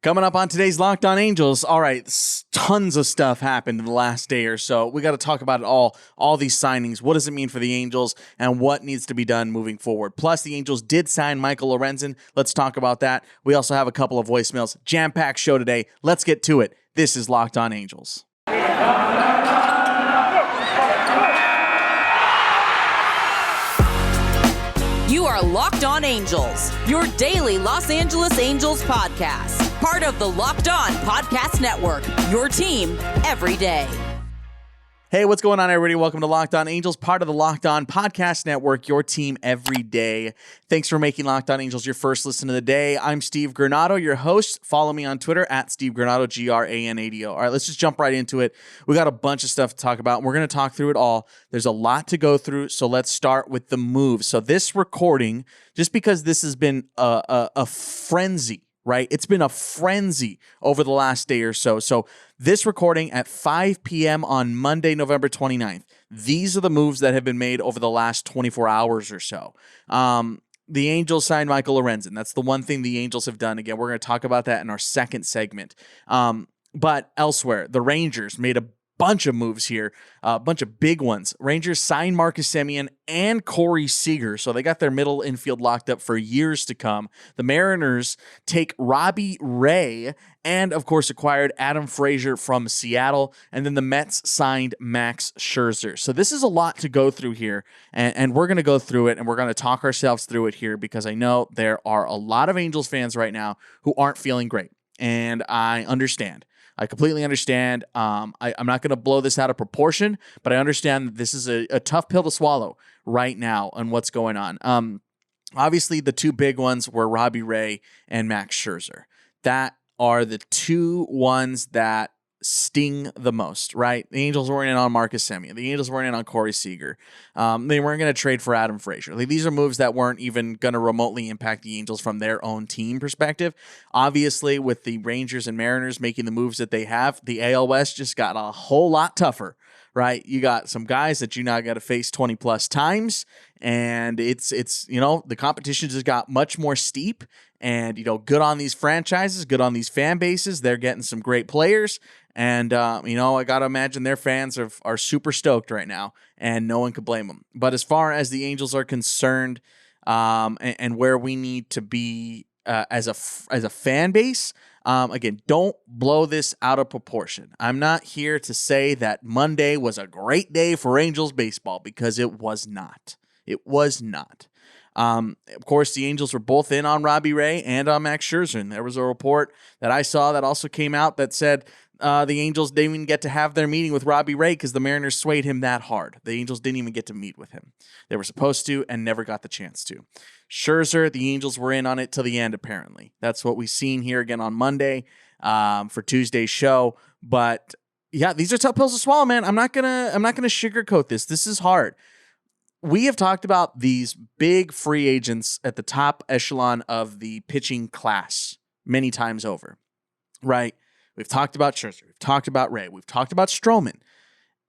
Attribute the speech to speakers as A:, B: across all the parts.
A: Coming up on today's Locked On Angels, all right, tons of stuff happened in the last day or so. We got to talk about it all these signings. What does it mean for the Angels and what needs to be done moving forward? Plus, the Angels did sign Michael Lorenzen. Let's talk about that. We also have a couple of voicemails. Jam-packed show today. Let's get to it. This is Locked On Angels.
B: You are Locked On Angels, your daily Los Angeles Angels podcast. Part of the Locked On Podcast Network, your team every day.
A: Hey, what's going on, everybody? Welcome to Locked On Angels, part of the Locked On Podcast Network, your team every day. Thanks for making Locked On Angels your first listen of the day. I'm Steve Granado, your host. Follow me on Twitter at Steve Granado, Granado. All right, let's just jump right into it. We got a bunch of stuff to talk about. We're going to talk through it all. There's a lot to go through, so let's start with the moves. So this recording, just because this has been a frenzy, right? It's been a frenzy over the last day or so. So this recording at 5 p.m. on Monday, November 29th. These are the moves that have been made over the last 24 hours or so. The Angels signed Michael Lorenzen. That's the one thing the Angels have done. Again, we're going to talk about that in our second segment. But elsewhere, the Rangers made a bunch of moves here, a bunch of big ones. Rangers signed Marcus Semien and Corey Seager, so they got their middle infield locked up for years to come. The Mariners take Robbie Ray and, of course, acquired Adam Frazier from Seattle, and then the Mets signed Max Scherzer. So this is a lot to go through here, and we're going to go through it, and we're going to talk ourselves through it here because I know there are a lot of Angels fans right now who aren't feeling great, and I understand. I completely understand. I'm not going to blow this out of proportion, but I understand that this is a tough pill to swallow right now on what's going on. Obviously, the two big ones were Robbie Ray and Max Scherzer. That are the two ones that sting the most, right? The Angels weren't in on Marcus Semien. The Angels weren't in on Corey Seager. They weren't going to trade for Adam Frazier. Like, these are moves that weren't even going to remotely impact the Angels from their own team perspective. Obviously, with the Rangers and Mariners making the moves that they have, the AL West just got a whole lot tougher, right? You got some guys that you now got to face 20 plus times, and it's the competition just got much more steep. And, good on these franchises, good on these fan bases. They're getting some great players. And, I got to imagine their fans are super stoked right now, and no one could blame them. But as far as the Angels are concerned, and where we need to be as a fan base, again, don't blow this out of proportion. I'm not here to say that Monday was a great day for Angels baseball, because it was not. It was not. Of course, the Angels were both in on Robbie Ray and on Max Scherzer. And there was a report that I saw that also came out that said the Angels didn't even get to have their meeting with Robbie Ray because the Mariners swayed him that hard. The Angels didn't even get to meet with him. They were supposed to and never got the chance to. Scherzer, the Angels were in on it till the end, apparently. That's what we've seen here again on Monday for Tuesday's show. But yeah, these are tough pills to swallow, man. I'm not gonna sugarcoat this. This is hard. We have talked about these big free agents at the top echelon of the pitching class many times over, right? We've talked about Scherzer. We've talked about Ray. We've talked about Stroman.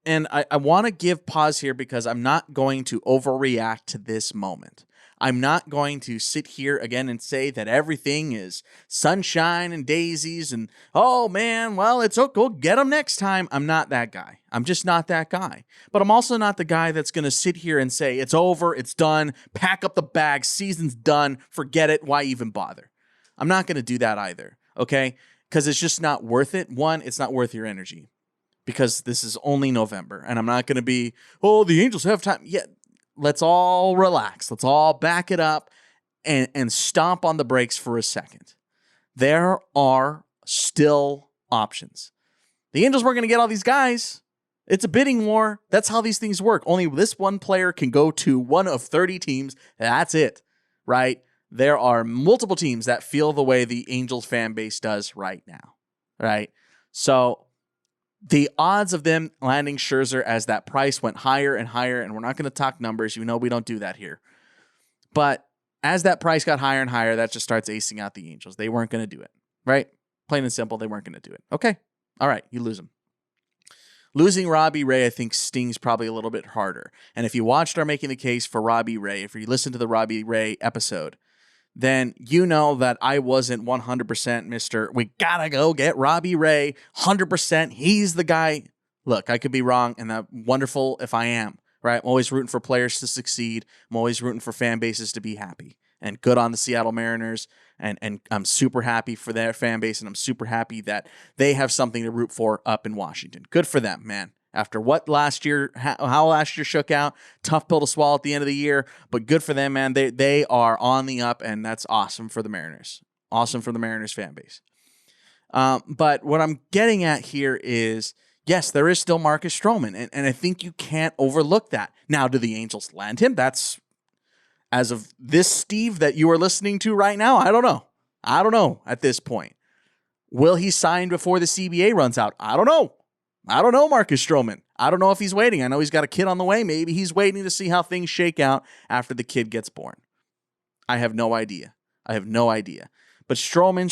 A: And I want to give pause here because I'm not going to overreact to this moment. I'm not going to sit here again and say that everything is sunshine and daisies and, oh, man, well, it's okay. We'll get them next time. I'm not that guy. I'm just not that guy. But I'm also not the guy that's going to sit here and say, it's over, it's done, pack up the bag, season's done, forget it, why even bother? I'm not going to do that either, okay? Because it's just not worth it. One, it's not worth your energy because this is only November, and I'm not going to be, oh, the Angels have time. Yeah. Let's all relax. Let's all back it up and stomp on the brakes for a second. There are still options. The Angels weren't going to get all these guys. It's a bidding war. That's how these things work. Only this one player can go to one of 30 teams. That's it, right? There are multiple teams that feel the way the Angels fan base does right now, right? So the odds of them landing Scherzer as that price went higher and higher, and we're not going to talk numbers. You know we don't do that here. But as that price got higher and higher, that just starts acing out the Angels. They weren't going to do it, right? Plain and simple, they weren't going to do it. Okay, all right, you lose them. Losing Robbie Ray, I think, stings probably a little bit harder. And if you watched our Making the Case for Robbie Ray, if you listened to the Robbie Ray episode, then you know that I wasn't 100% Mr. We gotta go get Robbie Ray, 100%. He's the guy. Look, I could be wrong, and that's wonderful if I am, right? I'm always rooting for players to succeed. I'm always rooting for fan bases to be happy. And good on the Seattle Mariners, and I'm super happy for their fan base, and I'm super happy that they have something to root for up in Washington. Good for them, man. After what last year, how last year shook out, tough pill to swallow at the end of the year, but good for them, man. They are on the up, and that's awesome for the Mariners. Awesome for the Mariners fan base. But what I'm getting at here is, yes, there is still Marcus Stroman, and I think you can't overlook that. Now, do the Angels land him? That's, as of this Steve that you are listening to right now, I don't know. I don't know at this point. Will he sign before the CBA runs out? I don't know. I don't know, Marcus Stroman. I don't know if he's waiting. I know he's got a kid on the way. Maybe he's waiting to see how things shake out after the kid gets born. I have no idea. But Stroman,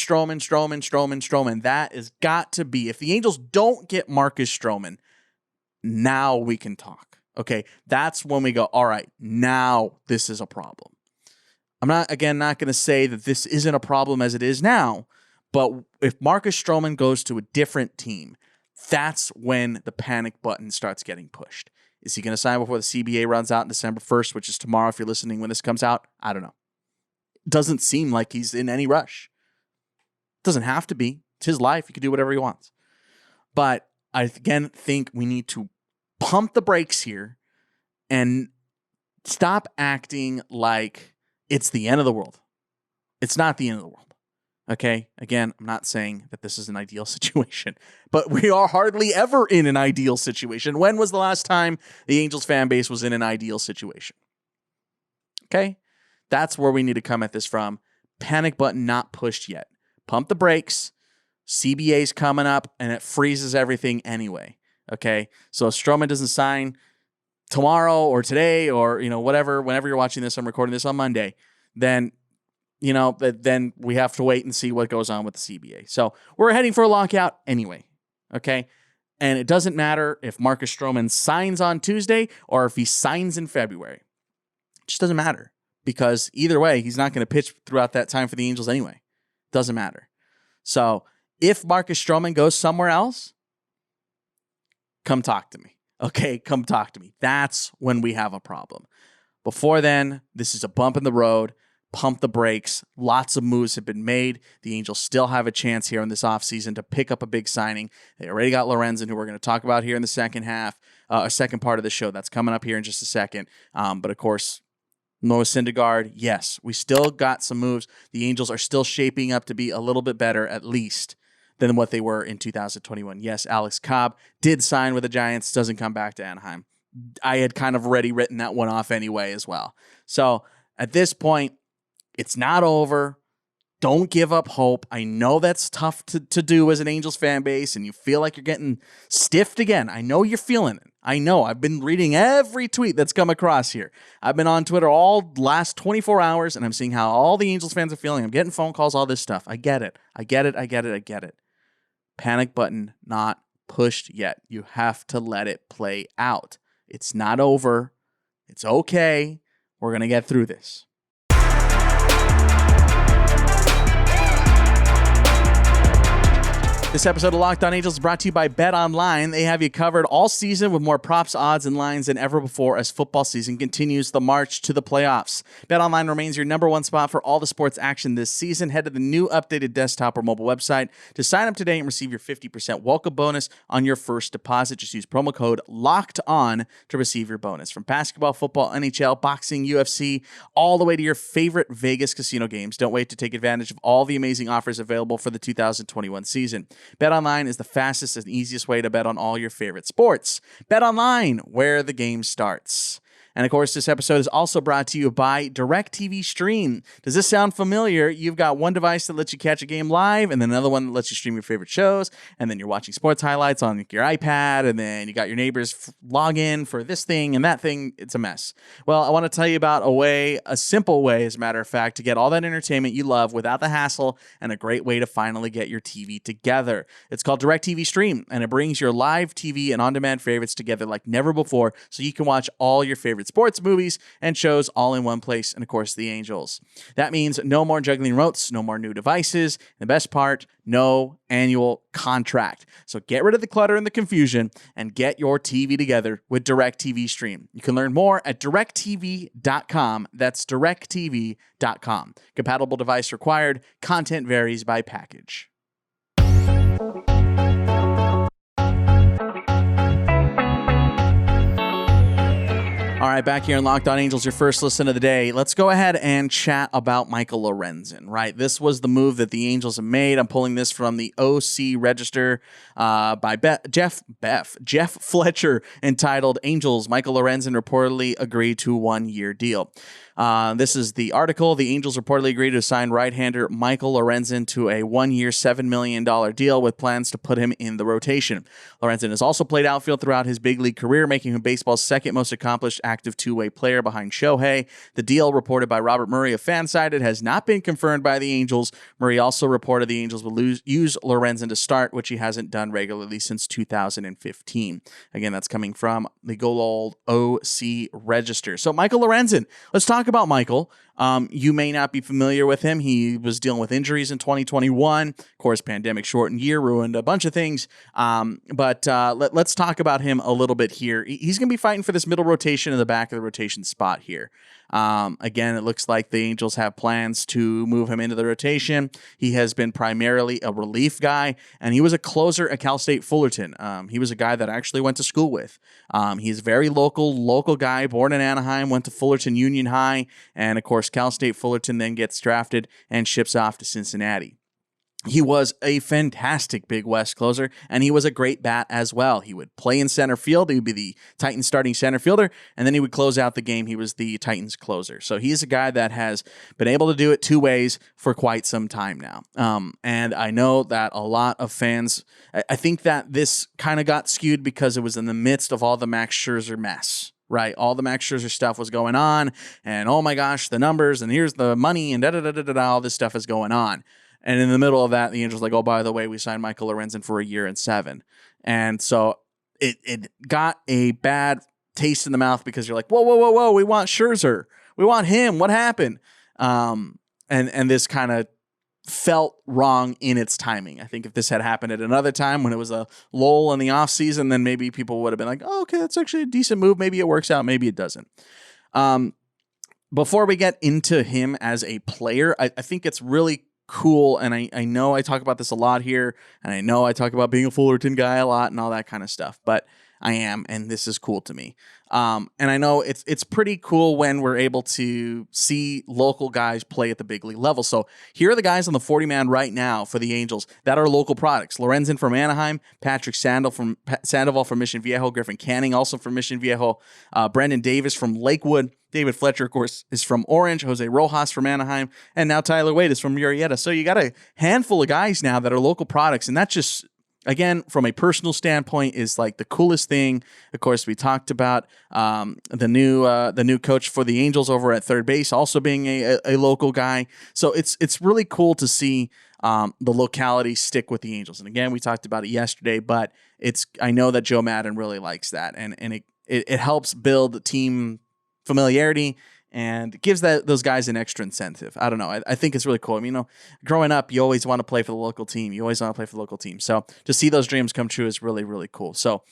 A: that has got to be. If the Angels don't get Marcus Stroman, now we can talk. Okay, that's when we go, all right, now this is a problem. I'm not going to say that this isn't a problem as it is now, but if Marcus Stroman goes to a different team, that's when the panic button starts getting pushed. Is he going to sign before the CBA runs out on December 1st, which is tomorrow if you're listening when this comes out? I don't know. It doesn't seem like he's in any rush. Doesn't have to be. It's his life. He can do whatever he wants. But I, again, think we need to pump the brakes here and stop acting like it's the end of the world. It's not the end of the world. Okay, again, I'm not saying that this is an ideal situation, but we are hardly ever in an ideal situation. When was the last time the Angels fan base was in an ideal situation? Okay, that's where we need to come at this from. Panic button not pushed yet. Pump the brakes. CBA's coming up, and it freezes everything anyway. Okay, so if Stroman doesn't sign tomorrow or today or whatever, whenever you're watching this, I'm recording this on Monday, then then we have to wait and see what goes on with the CBA. So we're heading for a lockout anyway, okay? And it doesn't matter if Marcus Stroman signs on Tuesday or if he signs in February. It just doesn't matter because either way, he's not going to pitch throughout that time for the Angels anyway. Doesn't matter. So if Marcus Stroman goes somewhere else, come talk to me, okay? Come talk to me. That's when we have a problem. Before then, this is a bump in the road. Pump the brakes. Lots of moves have been made. The Angels still have a chance here in this offseason to pick up a big signing. They already got Lorenzen, who we're going to talk about here in the second part of the show. That's coming up here in just a second. But of course, Noah Syndergaard, yes, we still got some moves. The Angels are still shaping up to be a little bit better, at least, than what they were in 2021. Yes, Alex Cobb did sign with the Giants, doesn't come back to Anaheim. I had kind of already written that one off anyway as well. So at this point, it's not over. Don't give up hope. I know that's tough to do as an Angels fan base, and you feel like you're getting stiffed again. I know you're feeling it. I know. I've been reading every tweet that's come across here. I've been on Twitter all last 24 hours, and I'm seeing how all the Angels fans are feeling. I'm getting phone calls, all this stuff. I get it. Panic button not pushed yet. You have to let it play out. It's not over. It's okay. We're going to get through this. This episode of Locked On Angels is brought to you by BetOnline. They have you covered all season with more props, odds, and lines than ever before as football season continues the march to the playoffs. BetOnline remains your number one spot for all the sports action this season. Head to the new updated desktop or mobile website to sign up today and receive your 50% welcome bonus on your first deposit. Just use promo code LOCKEDON to receive your bonus. From basketball, football, NHL, boxing, UFC, all the way to your favorite Vegas casino games. Don't wait to take advantage of all the amazing offers available for the 2021 season. BetOnline is the fastest and easiest way to bet on all your favorite sports. BetOnline, where the game starts. And of course, this episode is also brought to you by DirecTV Stream. Does this sound familiar? You've got one device that lets you catch a game live, and then another one that lets you stream your favorite shows, and then you're watching sports highlights on your iPad, and then you got your neighbors log in for this thing and that thing. It's a mess. Well, I want to tell you about a simple way, as a matter of fact, to get all that entertainment you love without the hassle, and a great way to finally get your TV together. It's called DirecTV Stream, and it brings your live TV and on-demand favorites together like never before, so you can watch all your favorite sports, movies, and shows all in one place, and of course, the Angels. That means no more juggling remotes, no more new devices, and the best part, no annual contract. So get rid of the clutter and the confusion and get your TV together with DirecTV Stream. You can learn more at directtv.com. That's directtv.com. Compatible device required. Content varies by package. All right, back here in Locked On Angels, your first listen of the day. Let's go ahead and chat about Michael Lorenzen, right? This was the move that the Angels have made. I'm pulling this from the OC Register by Jeff Fletcher, entitled Angels, Michael Lorenzen reportedly agreed to a 1-year deal. This is the article. The Angels reportedly agreed to sign right-hander Michael Lorenzen to a 1-year, $7 million deal with plans to put him in the rotation. Lorenzen has also played outfield throughout his big league career, making him baseball's second most accomplished active two-way player behind Shohei. The deal, reported by Robert Murray of Fansided, has not been confirmed by the Angels. Murray also reported the Angels will use Lorenzen to start, which he hasn't done regularly since 2015. Again, that's coming from the good old OC Register. So Michael Lorenzen, let's talk about Michael. You may not be familiar with him. He was dealing with injuries in 2021. Of course, pandemic shortened year ruined a bunch of things. But let's talk about him a little bit here. He's going to be fighting for this middle rotation in the back of the rotation spot here. Again, it looks like the Angels have plans to move him into the rotation. He has been primarily a relief guy, and he was a closer at Cal State Fullerton. He was a guy that I actually went to school with. He's a very local guy, born in Anaheim, went to Fullerton Union High, and of course, Cal State Fullerton then gets drafted and ships off to Cincinnati. He was a fantastic Big West closer, and he was a great bat as well. He would play in center field. He would be the Titans starting center fielder, and then he would close out the game. He was the Titans closer. So he's a guy that has been able to do it two ways for quite some time now. And I know that a lot of fans, I think that this kind of got skewed because it was in the midst of all the Max Scherzer mess. Right, all the Max Scherzer stuff was going on, and oh my gosh, the numbers, and here's the money, and all this stuff is going on. And in the middle of that, the Angels like, oh, by the way, we signed Michael Lorenzen for 1 year and 7. And so it got a bad taste in the mouth because you're like, whoa, we want Scherzer. We want him. What happened? And this kind of felt wrong in its timing. I think if this had happened at another time when it was a lull in the offseason, then maybe people would have been like, oh, okay, that's actually a decent move. Maybe it works out. Maybe it doesn't. Before we get into him as a player, I think it's really cool, and I know I talk about this a lot here, and I know I talk about being a Fullerton guy a lot and all that kind of stuff, but I am, and this is cool to me. And I know it's pretty cool when we're able to see local guys play at the big league level. So here are the guys on the 40-man right now for the Angels that are local products. Lorenzen from Anaheim, Patrick Sandoval from Mission Viejo, Griffin Canning also from Mission Viejo, Brendan Davis from Lakewood, David Fletcher, of course, is from Orange, Jose Rojas from Anaheim, and now Tyler Wade is from Murrieta. So you got a handful of guys now that are local products, and that just, again, from a personal standpoint, is like the coolest thing. Of course, we talked about the new coach for the Angels over at third base also being a local guy. So it's really cool to see the locality stick with the Angels. And again, we talked about it yesterday, but I know that Joe Maddon really likes that, and it helps build team familiarity and gives those guys an extra incentive. I don't know. I think it's really cool. I mean, growing up, you always want to play for the local team. So to see those dreams come true is really, really cool. So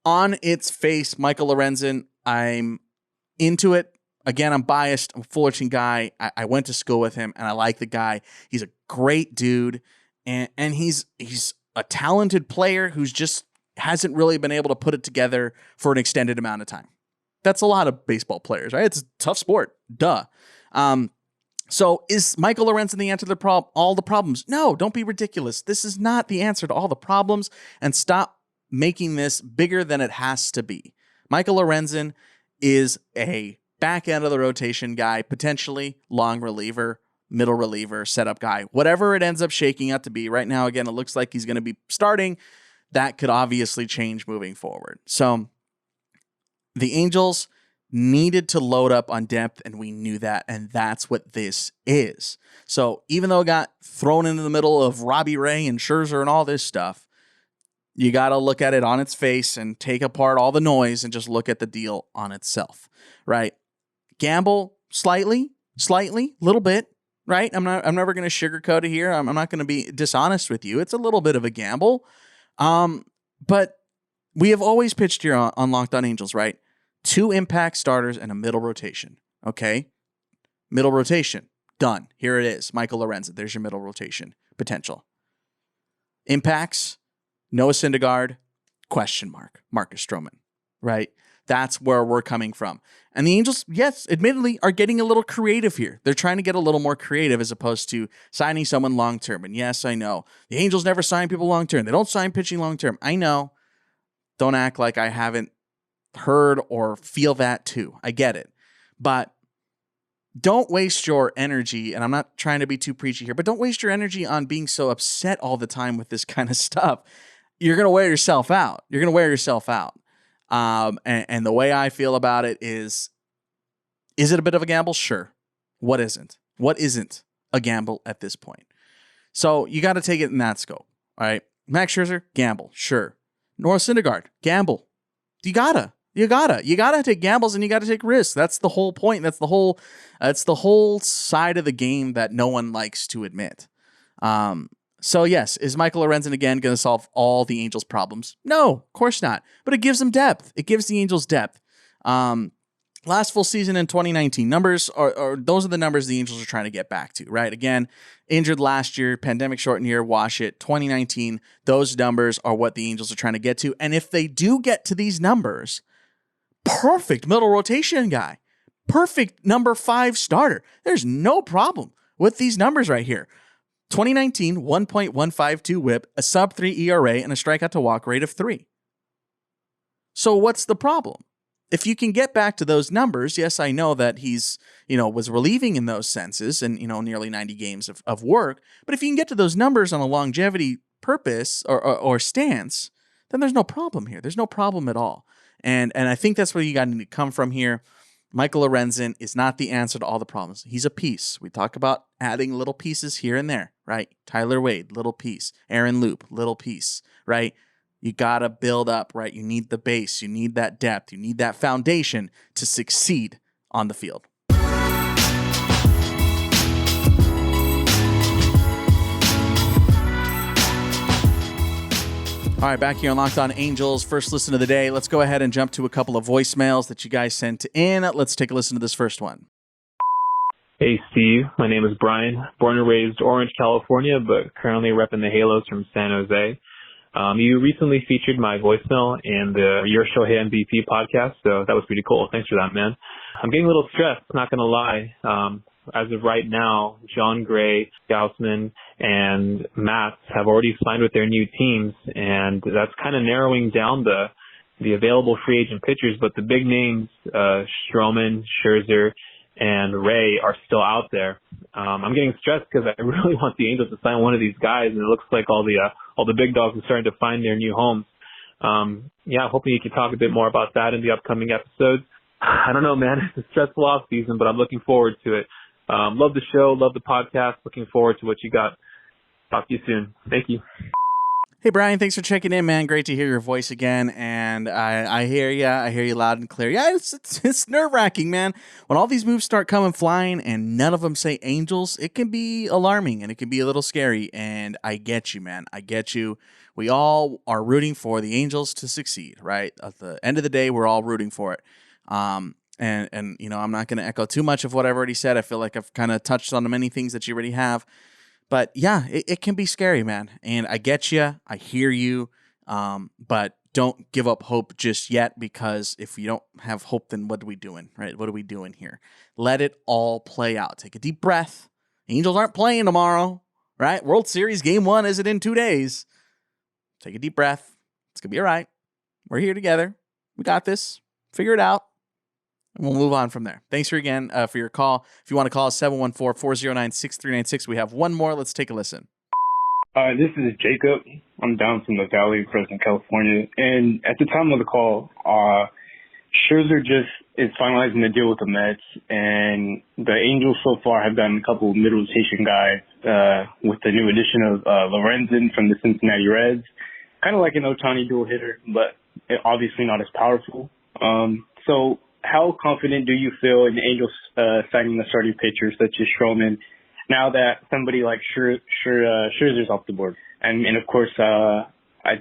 A: on its face, Michael Lorenzen, I'm into it. Again, I'm biased. I'm a Fullerton guy. I went to school with him, and I like the guy. He's a great dude, and he's a talented player who's just hasn't really been able to put it together for an extended amount of time. That's a lot of baseball players, right? It's a tough sport. Duh. So is Michael Lorenzen the answer to all the problems? No, don't be ridiculous. This is not the answer to all the problems, and stop making this bigger than it has to be. Michael Lorenzen is a back end of the rotation guy, potentially long reliever, middle reliever, setup guy, whatever it ends up shaking out to be. Right now, again, it looks like he's going to be starting. That could obviously change moving forward. So the Angels needed to load up on depth, and we knew that, and that's what this is. So even though it got thrown into the middle of Robbie Ray and Scherzer and all this stuff, You got to look at it on its face and take apart all the noise and just look at the deal on itself, right? Gamble slightly, little bit, right? I'm never going to sugarcoat it here. I'm not going to be dishonest with you. It's a little bit of a gamble. But we have always pitched here on Locked On Angels, right? 2 impact starters and a middle rotation. Okay. Middle rotation. Done. Here it is. Michael Lorenzen. There's your middle rotation potential. Impacts. Noah Syndergaard, question mark, Marcus Stroman, right? That's where we're coming from. And the Angels, yes, admittedly, are getting a little creative here. They're trying to get a little more creative as opposed to signing someone long-term. And yes, I know. The Angels never sign people long-term. They don't sign pitching long-term. I know. Don't act like I haven't heard or feel that too. I get it. But don't waste your energy, and I'm not trying to be too preachy here, but don't waste your energy on being so upset all the time with this kind of stuff. You're going to wear yourself out. And the way I feel about it is it a bit of a gamble? Sure. What isn't? What isn't a gamble at this point? So you got to take it in that scope. All right. Max Scherzer, gamble. Sure. Noah Syndergaard, gamble. You gotta take gambles and you got to take risks. That's the whole point. That's the whole side of the game that no one likes to admit. So yes, is Michael Lorenzen again going to solve all the Angels' problems? No, of course not. But it gives them depth. It gives the Angels depth. Last full season in 2019 numbers are those are the numbers the Angels are trying to get back to, right? Again, injured last year, pandemic shortened year, wash it. 2019, those numbers are what the Angels are trying to get to. And if they do get to these numbers, perfect middle rotation guy, perfect number 5 starter. There's no problem with these numbers right here. 2019, 1.152 whip, a sub-3 ERA, and a strikeout to walk rate of 3. So what's the problem? If you can get back to those numbers, yes, I know that he's, was relieving in those senses and, nearly 90 games of work. But if you can get to those numbers on a longevity purpose or stance, then there's no problem here. There's no problem at all. And I think that's where you got to come from here. Michael Lorenzen is not the answer to all the problems. He's a piece. We talk about adding little pieces here and there, right? Tyler Wade, little piece. Aaron Loop, little piece, right? You got to build up, right? You need the base. You need that depth. You need that foundation to succeed on the field. All right, back here on Locked On Angels, first listen of the day. Let's go ahead and jump to a couple of voicemails that you guys sent in. Let's take a listen to this first one.
C: Hey, Steve. My name is Brian, born and raised Orange, California, but currently repping the Halos from San Jose. You recently featured my voicemail in the Your Show Hey MVP podcast, so that was pretty cool. Thanks for that, man. I'm getting a little stressed, not going to lie. As of right now, John Gray, Gaussman, and Matz have already signed with their new teams, and that's kind of narrowing down the available free agent pitchers, but the big names, Stroman, Scherzer, and Ray are still out there. I'm getting stressed because I really want the Angels to sign one of these guys, and it looks like all the big dogs are starting to find their new homes. Hoping you can talk a bit more about that in the upcoming episodes. I don't know, man. It's a stressful off season, but I'm looking forward to it. Love the show, love the podcast. Looking forward to what you got. Talk to you soon. Thank you.
A: Hey, Brian, thanks for checking in, man. Great to hear your voice again. And I hear you. I hear you loud and clear. Yeah, it's nerve-wracking, man. When all these moves start coming flying and none of them say Angels, it can be alarming and it can be a little scary. And I get you, man. I get you. We all are rooting for the Angels to succeed, right? At the end of the day, we're all rooting for it. And I'm not going to echo too much of what I've already said. I feel like I've kind of touched on many things that you already have. But yeah, it can be scary, man. And I get you. I hear you. But don't give up hope just yet, because if you don't have hope, then what are we doing, right? What are we doing here? Let it all play out. Take a deep breath. Angels aren't playing tomorrow, right? World Series Game 1 isn't in 2 days. Take a deep breath. It's going to be all right. We're here together. We got this. Figure it out. And we'll move on from there. Thanks for your call. If you want to call us, 714-409-6396. We have one more. Let's take a listen.
D: This is Jacob. I'm down from the Valley, Fresno, California. And at the time of the call, Scherzer just is finalizing the deal with the Mets. And the Angels so far have gotten a couple of mid-rotation guys with the new addition of Lorenzen from the Cincinnati Reds. kind of like an Ohtani dual hitter, but obviously not as powerful. So how confident do you feel in the Angels signing the starting pitchers such as Stroman now that somebody like Scherzer's off the board? And of course, I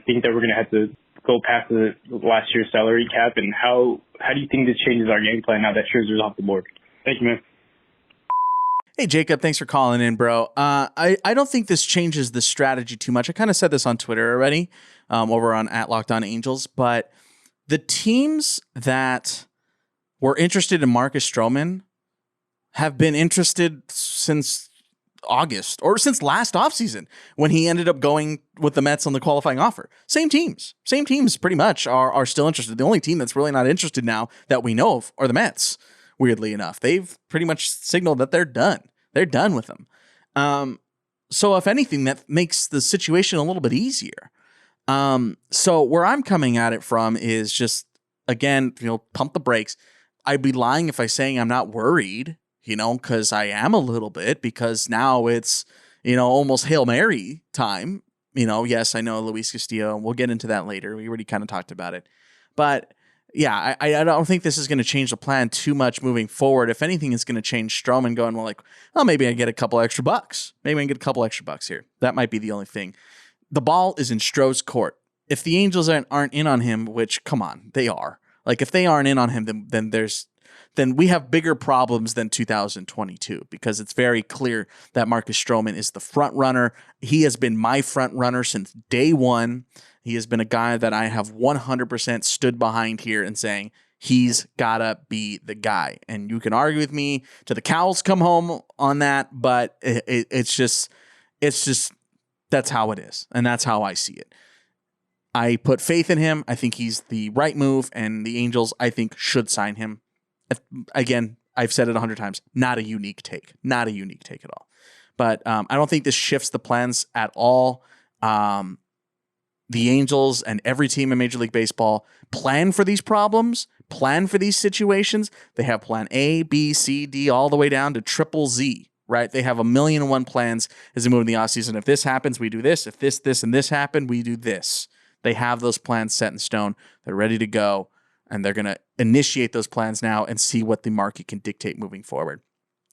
D: think that we're going to have to go past the last year's salary cap. And how do you think this changes our game plan now that Scherzer's off the board? Thank you, man.
A: Hey, Jacob, thanks for calling in, bro. I don't think this changes the strategy too much. I kind of said this on Twitter already, over on @LockedOnAngels, but the teams that were interested in Marcus Stroman have been interested since August or since last offseason when he ended up going with the Mets on the qualifying offer. Same teams pretty much are still interested. The only team that's really not interested now that we know of are the Mets. Weirdly enough, they've pretty much signaled that they're done. They're done with them. So if anything, that makes the situation a little bit easier. So where I'm coming at it from is just, again, pump the brakes. I'd be lying if I saying I'm not worried, because I am a little bit, because now it's, almost Hail Mary time. Yes, I know Luis Castillo, and we'll get into that later. We already kind of talked about it. But yeah, I don't think this is going to change the plan too much moving forward. If anything, it's going to change Stroman going, maybe I get a couple extra bucks. Maybe I can get a couple extra bucks here. That might be the only thing. The ball is in Stroh's court. If the Angels aren't in on him, which, come on, they are. If they aren't in on him, then we have bigger problems than 2022, because it's very clear that Marcus Stroman is the front runner. He has been my front runner since day one. He has been a guy that I have 100% stood behind here and saying he's gotta be the guy. And you can argue with me to the cows come home on that, but it's just that's how it is, and that's how I see it. I put faith in him. I think he's the right move, and the Angels, I think, should sign him. Again, I've said it 100 times. Not a unique take. Not a unique take at all. But I don't think this shifts the plans at all. The Angels and every team in Major League Baseball plan for these problems, plan for these situations. They have plan A, B, C, D, all the way down to triple Z, right? They have 1,000,001 plans as they move in the offseason. If this happens, we do this. If this, and this happen, we do this. They have those plans set in stone. They're ready to go, and they're going to initiate those plans now and see what the market can dictate moving forward.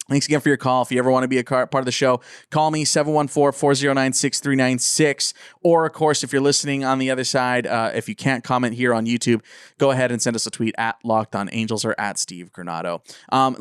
A: Thanks again for your call. If you ever want to be a part of the show, call me 714-409-6396. Or, of course, if you're listening on the other side, if you can't comment here on YouTube, go ahead and send us a tweet @LockedOnAngels or @SteveGranado.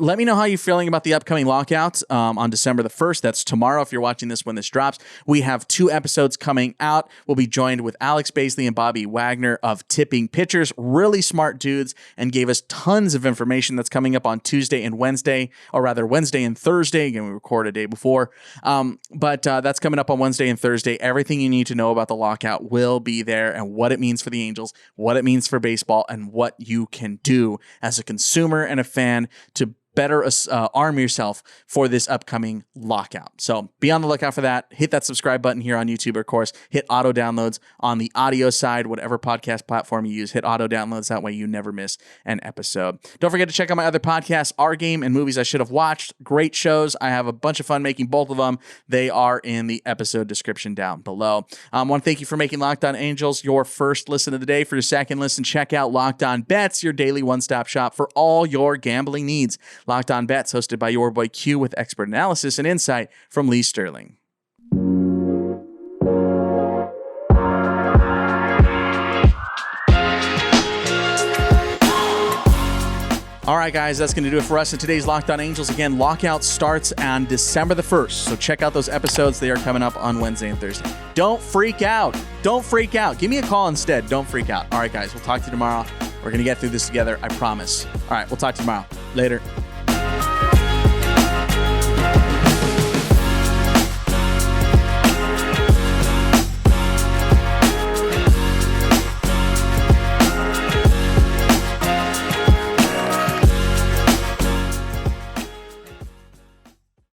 A: Let me know how you're feeling about the upcoming lockout on December the 1st. That's tomorrow if you're watching this when this drops. We have 2 episodes coming out. We'll be joined with Alex Baisley and Bobby Wagner of Tipping Pitchers. Really smart dudes, and gave us tons of information that's coming up on Tuesday and Wednesday, or rather Wednesday and Thursday. Again, we record a day before. But that's coming up on Wednesday and Thursday. Everything you need to know about the lockout will be there, and what it means for the Angels, what it means for baseball, and what you can do as a consumer and a fan to better arm yourself for this upcoming lockout. So be on the lookout for that. Hit that subscribe button here on YouTube, of course. Hit auto downloads on the audio side, whatever podcast platform you use. Hit auto downloads. That way you never miss an episode. Don't forget to check out my other podcasts, Our Game and Movies I Should Have Watched. Great shows. I have a bunch of fun making both of them. They are in the episode description down below. I want to thank you for making Locked On Angels your first listen of the day. For your second listen, check out Locked On Bets, your daily one-stop shop for all your gambling needs. Locked On Bets, hosted by your boy Q, with expert analysis and insight from Lee Sterling. All right, guys, that's going to do it for us in today's Locked On Angels. Again, lockout starts on December the 1st, so check out those episodes. They are coming up on Wednesday and Thursday. Don't freak out. Don't freak out. Give me a call instead. Don't freak out. All right, guys, we'll talk to you tomorrow. We're going to get through this together, I promise. All right, we'll talk to you tomorrow. Later.